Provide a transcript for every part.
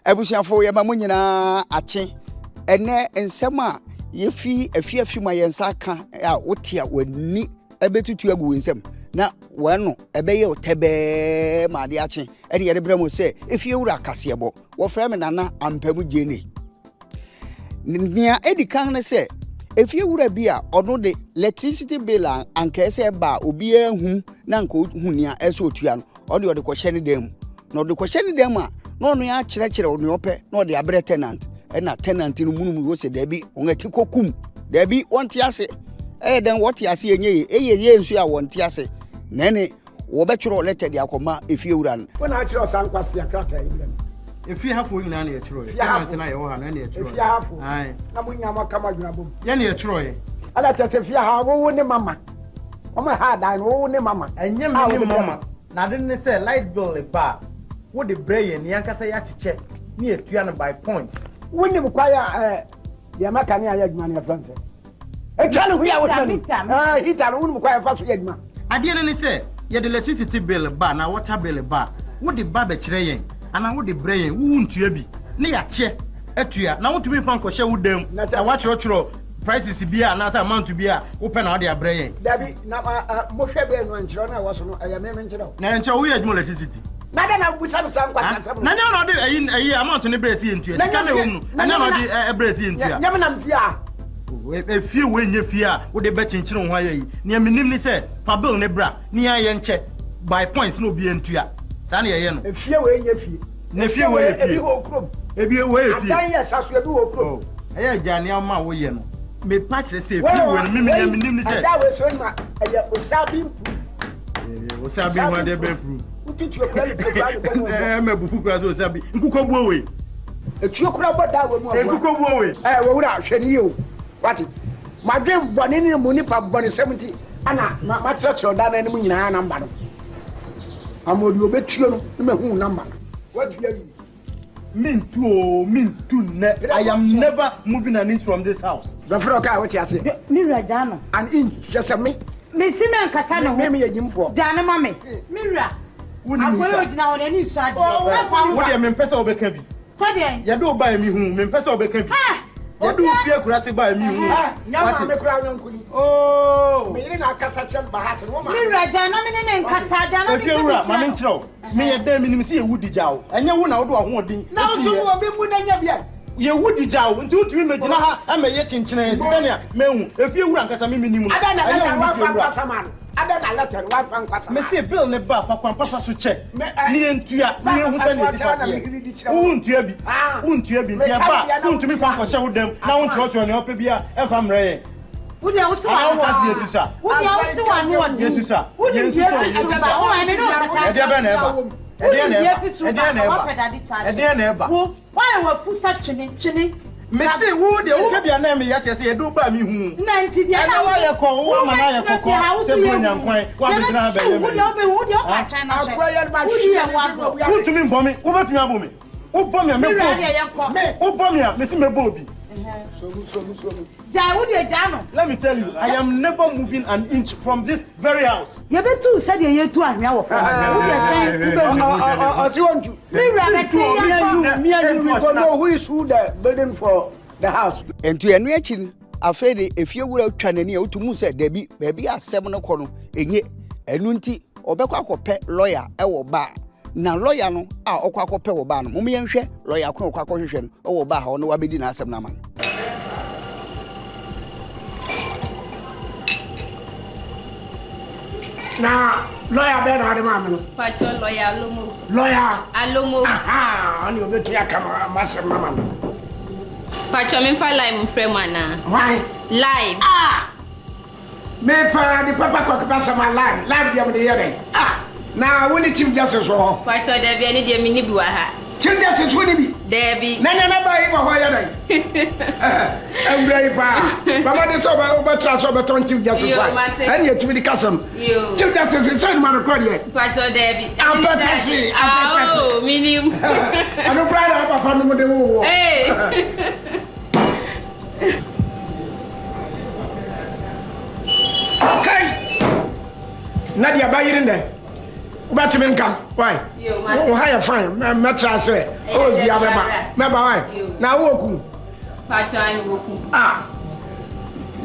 Ebusiafo ye mamu nyina ache ene ensema yefi Efiewura ma yensa ka a wotia wani ebetutu agu nsem na wano ebeye otebe ma de ache ene ye de bremo se Efiewura KASIEBO wo frɛ me nana ampamu jeni nia edikan ne se Efiewura bi a ono de electricity bill anka se ba obi ahu na anka hu nia eso otua no ono de kwhye ne dem no de kwhye ne dem a no no ya kyerɛkyerɛ ono opɛ no de abre tenant na tenant no munum wo se da bi ongati kokum da bi wonte ase den wote ase enye ye nsu a wonte ase nene wo betwero letter de akoma Efiewura no wona akyerɛ sankwase akrata ibram Efie hafo nyina na yɛkyerɛ ye tenancy na yɛwɔ ha na yɛkyerɛ efie hafo na munya makama dwunabom ye na yɛkyerɛ ye ala tese efie ha wo ne mama o ha dan wo ne mama enye me mama na de ne say light bill ba wo de brain ne yankasa ya kyekye ne etua no by points woni mu kwaya ya maka ne aya dwuma ne France etwa ne hu ya wo tani hita no woni mu kwaya fa so ya dwuma ade ne say ye de electricity bill ba na water bill ba wo de ba be kyerɛ yen ana wo de brain wo ntua bi ne ya kye atua na wo tumi fa nkɔhye wo dam na wa kyerɛ prices bi a na sa amount bi a wo pɛ na wo de abrɛ yen dabi na mo hwɛ be no nkyerɛ na wo so no aya me nkyerɛ na nkyerɛ wo yɛ adwuma electricity na da na busa busa nkwasa na nya no de ayi amount ne brɛsi entua sika na wo mu anya no de brɛsi entua nya me na mfia efie we nya fie a wo de be kyenkyere ho ayi ne menim ni sɛ fa bill ne bra ne ayɛ nkyɛ by points no bi entua sa na yɛ no efie we nya fie na fie we fie ebi ho krom ebi we fie adan yɛ saso ebi ho krom ɛyɛ gane ama wo yɛ no me pa kyerɛ sɛ efie we no menim ni sɛ adan we so ma ɛyɛ osabi osabi ho de be proof ututu okura le program me bufu kura sɛ osabi nkuko buo we etuo kura boda we mu nkuko buo we wo wura hwɛ ni yo wati madwen bɔne ne mu nipa bɔne 70 ana ma kyerɛkyerɛ da na ne mu nyinaa namba no amodi obetuo no ne mahu namba what you mintu ne I am never moving an inch from this house don't feel okay what you say me rajano an inch just me si me nkasa no me yimfo jana mame mira akoyo gina wona ni so ade wo de me mpesa obeka bi sade ye do ba mi hu me mpesa obeka bi ye do fie kura se ba mi hu nyama me kura nyankuni oh me yire na akasa kyem ba hat no ma mira jana me ne nkasa da na me Efiewura ma me nkyerɛw me ye da mi nim se ye wudi jawo enye wo na wo do ho odin na so wo bi mu na nya bia ye wudi jawo nti utumi megina ha ama ye kyenkyene sɛnea mehu Efiewura nkasa me nim ada na letter wa fa nkasa man ada na letter wa fa nkasa me se bill ne ba fa kwan papa so che ni entua ni ehu sɛ ne tipati wo ntua bi ntia ba wo ntumi fa nkɔhyɛ wo dam na wo nkyerɛkyerɛ ne ɔpɛ bia ɛfa mmerɛ ye wudi awusi wa no Yesusa wudi awusi wa no wudi Yesusa wudi Yesusa o ame no kasa ɛdeɛ bɛ na ɛba ɛdeɛ na ɛba wo why wa fusa twene me se wo de wo ka bia na me ya kyerɛ sɛ ye do ba mi hu na nti dia na wa yɛ kɔ wo ma na yɛ kɔkɔ sɛ bro nyankwan wa me tena ba yɛ wudi o pa twan na wudi ya wa wo tumi mbɔ me wo betumi abɔ me wo bɔ me a me bɔ wo bɔ me a me se me bɔ obi so let me tell you, I am never moving an inch from this very house. You betu said you to ahia wo from. Me and you don't know who is who the building for the house. And to enu echi afede Efiewura twanani a otumu se debi baby asem no kɔ no enye enu nti obekɔ akɔpɛ lawyer ɛwɔ ba na lawyer no a ɔkɔ akɔpɛ wɔ ba no mo yenhwɛ lawyer kɔ akɔhwehwɛ no ɛwɔ ba ha ɔno wabedi na asem na man na lawyer be na ma no Pacho lawyer alomo aha ani obetu akama masem na man Pacho me fa live mfrema why live me pa di papa kwa pasa ma live dia me de yere na woni chief justice ho Pacho de bi ani de me ni bi wa ha chief justice woni bi de bi na ba yi ho yere Embrace pa. Mama de so ba transfer be ton chief justice. And you to be the custom. Chief justice say man record here. Pacho Debbie. Apatasi. Oh, minim. I no brother papa no de wo. Hey. Okay. Nadia ba yirin de. But me come. Why? Oh, higher fine. Me try say. Oh, be a me why? Na wo ku. Pa try wo ku. Ah.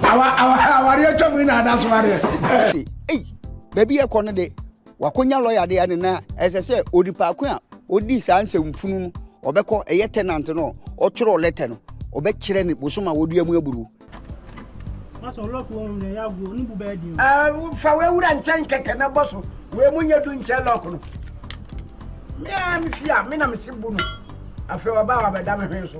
Our you to me na that's why. Hey, baby e kono de. Wakonya lawyer de ane na ese odipa ko a odi sanse mfunu no obekọ eye tenant no otworo letter no obekire ne bosoma woduamu aburu. Maso lock won ne ya go ni bu ba di. Fa we wura nchen keke na boso we munye du nchen lock no. Me am fia me na me sibu no. Afi wa ba wa be da me hwen so.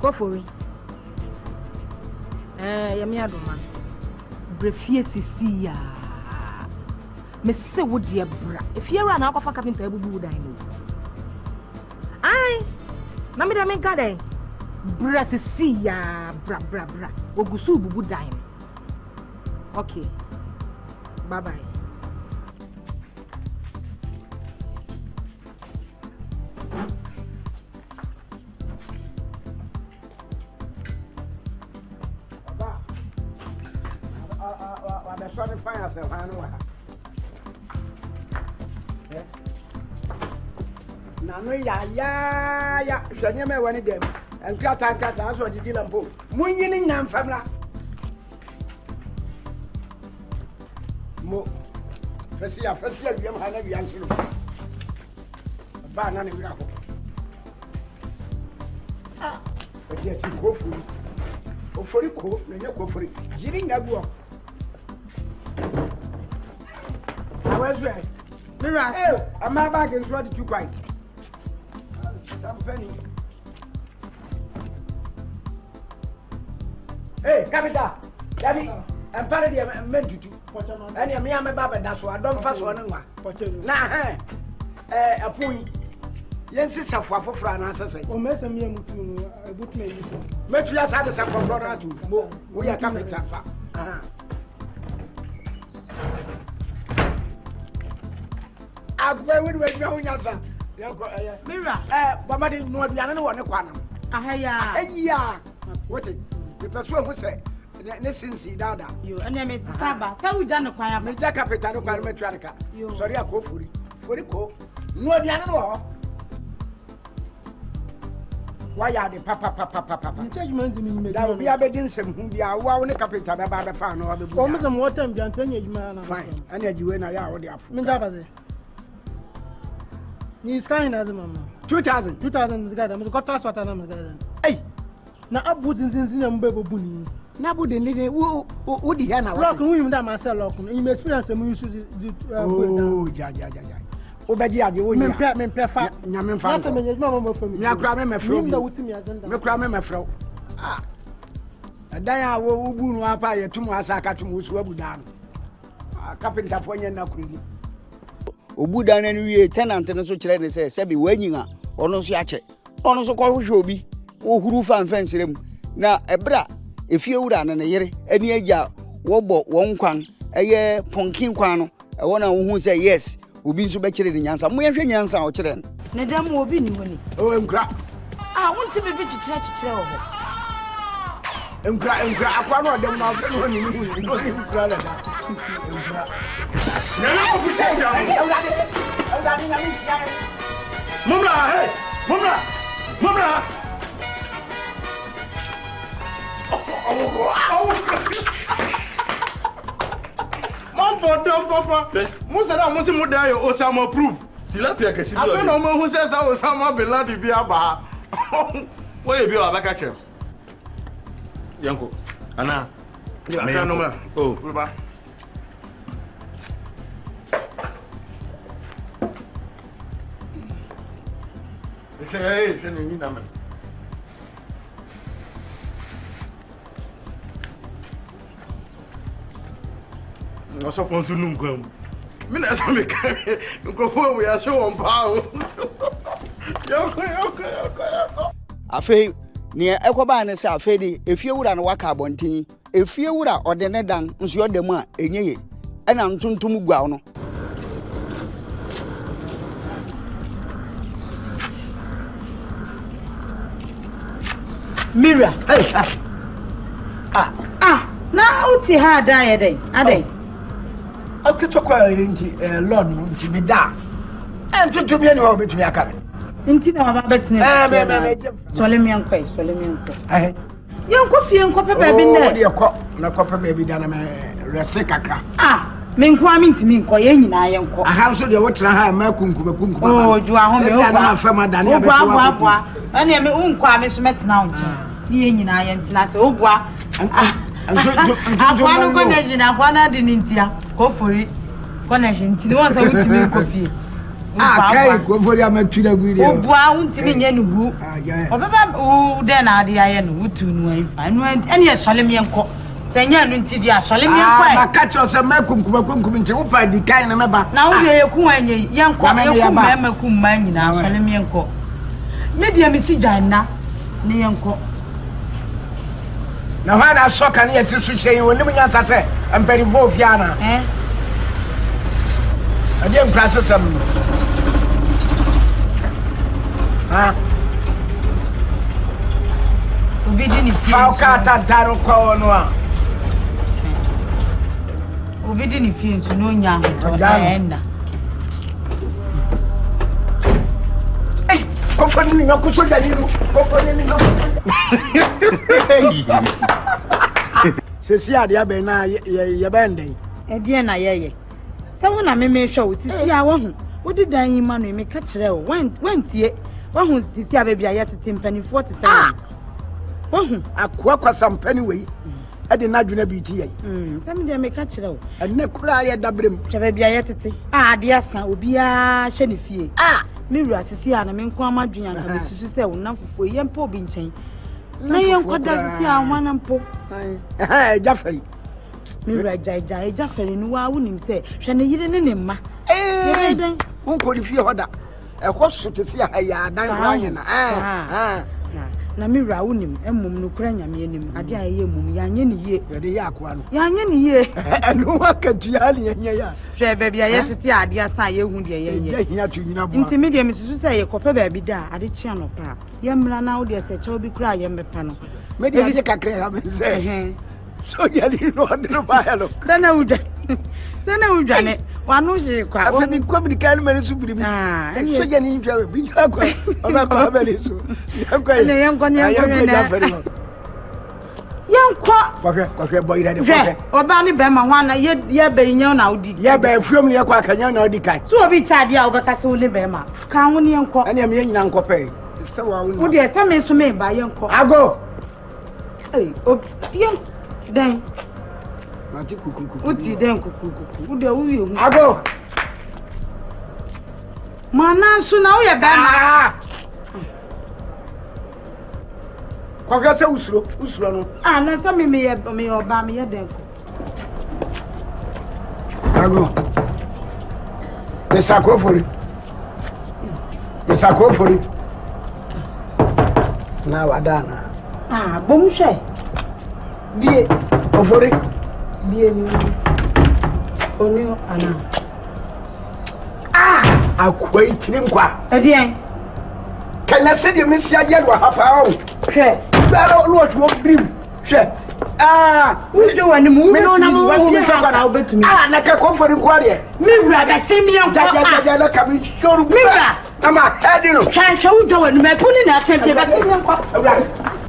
Kofori. Yami adoma. Brefie sisi ya. Me se wo de bra. Efiewura na akwafa carpenter ebubu dan no. Ai. Na me da me gada. Bra sisi ya bra. Ogusu bubu dan. Okay. Bye bye. Trying to find yourself, I know. Now, no, ya. Shania me one of them. And cut, that's what you did on both. Munyin and family. Mo. First year, you have a young children. A banana in Raho. Ah, but yes, you go for it. Oh, for it, go, and you go for it. Jiring that walk. Where's right? Mira, hey, I'm my bag is ready to quite. Some penny. Hey, Capita, Daddy, I'm parody and meant to do. And me, I'm a baba, that's why I don't fast one. Nah, a point. Yes, it's a for France. O mesa me mutu a book me. Met you as I said for brother to we are coming up. I go with your answer. Mira, Baba didn't know the other one. Ahaya. What it? The person who say, listen, see down. You and Miss Saba, so we done a choir. Me Jack Capitan requirement. Sorry, I go for it. For it, go. No, the other one. Why are the papa? You tell me That will be a bedin some whom be a wow in the capital about the fan or the almost some water and Jantan man. Fine, and you and I are already up. Mindabaze. He's kind as a mamma. 2000 is got them. Got us what I'm got. Hey, now I put in Zimbabwe bunny. Now wouldn't would he have rock and that myself. You may experience them used to do. Oh, ja. Obedia, you wouldn't pay me fat. Yamin fast. Mamma for me. Yakramen, my friend, with me as a crime, my friend. Ah, a dia will boon wapa to Masaka to Muswabudan. A carpenter for you now. Obudan and we tenant and so children say, Sabi Weninga, or no Siache, or no so called Shobi, or who fan fancy them. Now, a bra, if you would an a year, any aja, wobo, one quan, a year, ponkin quano, a one who say yes, who been so better in Yansa, we have Yansa or children. Nadam will be money. Oh, and crap. I want to be bitch church. And cry, I can't them now. Mumra, hey! Mumra! Papa. Musara musi muda yo Osama approve. Tilapia KASIEBO. I don't know who says Osama bin Laden bi aba. Why you be abaka che? Yanko. Ana. Ya no ma. Oh. Baba. Hey, je ni na me. Also want to know. Me na some carry. Go for we are show on power. Yoko. Afei ne ekoba ne se afei di Efiewura no waka abontin. Efiewura ode ne dan nso yodem a enyeye. Ena ntuntum gua no. Mira. Hey. Na uti ha da ye dey. Adey. Aketokwa nti Lord nti me da. Entutu me ni ho betumi aka me. Nti na baba betene. Sole mi enko. Eh. Yenko fie enko pepe bi ne. O de ekọ na kọ pepe bi da na me rese kakra. Me nko ami ntimi nko ye nyina yenko. Aha so de wotra ha ma kunkum. Oh, ju aho me o na fa ma da ne abeto wa. Oboa. Ana me unko ami so metena onche. Ni ye nyina ye ntina se oboa. Akwano connection akwana de nintia. Ko fori connection ntini won say wutimi nko fie. Kai ko fori amatwira guri. Oboa wuntimi nye nubu. Obeba u de na ade aye no wutu nu afa. Nu ene ye sole me enko. Senya nu nti dia sole me enko. Ma catch us ma kunkum nti wo pa di kai na meba. Na wo de ye ku anye yenko ye ku ma ku ma nyina sole me enko. Me dia me si dwanna ne yenko. Na hwana soka ne yesi su hyen wonim nyansa se amperifo fiana ade nkrase sam obi di ni fie fa ka tantaro ko no a obi di ni fie nso no nya ho to na ko fani ni ngako so daliru ko fani ni ngako sesi ade abe na ye bende e die na ye se wo na me hwe wo sisi a wo hu wo di dan yi ma no me ka kire wo wantie wo hu sisi a be bia ye tete mpani 47 wo hu akwa kwasa mpani wei ade na dwuna bi ti ye se me de me ka kire wo enne kura ye dabrem twa be bia ye tete ade asa obi a hye ne fie me wura sisi a na me nko amadwen anka me susu se wo na fofo ye mpa obi nchen na ye nko da sisi a wana mpo jafari Mira jafari no wa wonim se hwe ne yire ne mma unko di fie hoda e ko sote se ha ya dan hwanye na na mira wonim emmum no kura nyame anim ade a ye mum ya nye ne ye de ya akwa no ya nye ne ye eno akatua ne nye ya hwe baabi a ye tete ade asa ye hu de ye ye hia tu nyina bo nti me de me susu se ye kope baabi da ade chia no pa ye mra na wo de se che obi kura ye mepa no me de ade kakre ha me se so ya li no ade no ba ya lo sana uja ne wanu je kwa afa mi kwa mi kan me su biri mi so ya ni ntwa bi jwa kwa oba kwa ba le so yakwa ne yanko ne kwa boy ira de kwa oba ni be ma hwana ye be nya na odi ye be fuom ne kwa kanya na odi kai so obi cha dia obeka se woni be ma ka ho ne yanko ane me nyina nkopɛ se wa woni wo de se me so me ba yanko ago yen dan ati kukuku uti den kukuku wo de wo ye hu ago mana so na wo ye be ma kwa se usuro no na se me oba me ye den ko ago Mr. Kofori na wadana bom hwe bie Kofori bie ni oni ana akwai tinkwa edien kana se de mesia ye do hapa o hwe baro lo wo dream hwe ujo wani mu me no na mu wo me fa na obetumi na ka Kofori kware mi wura da semia ko ja na ka mi shoru mi wura ama head no hwe ujo wani me puni na semia ba semia ko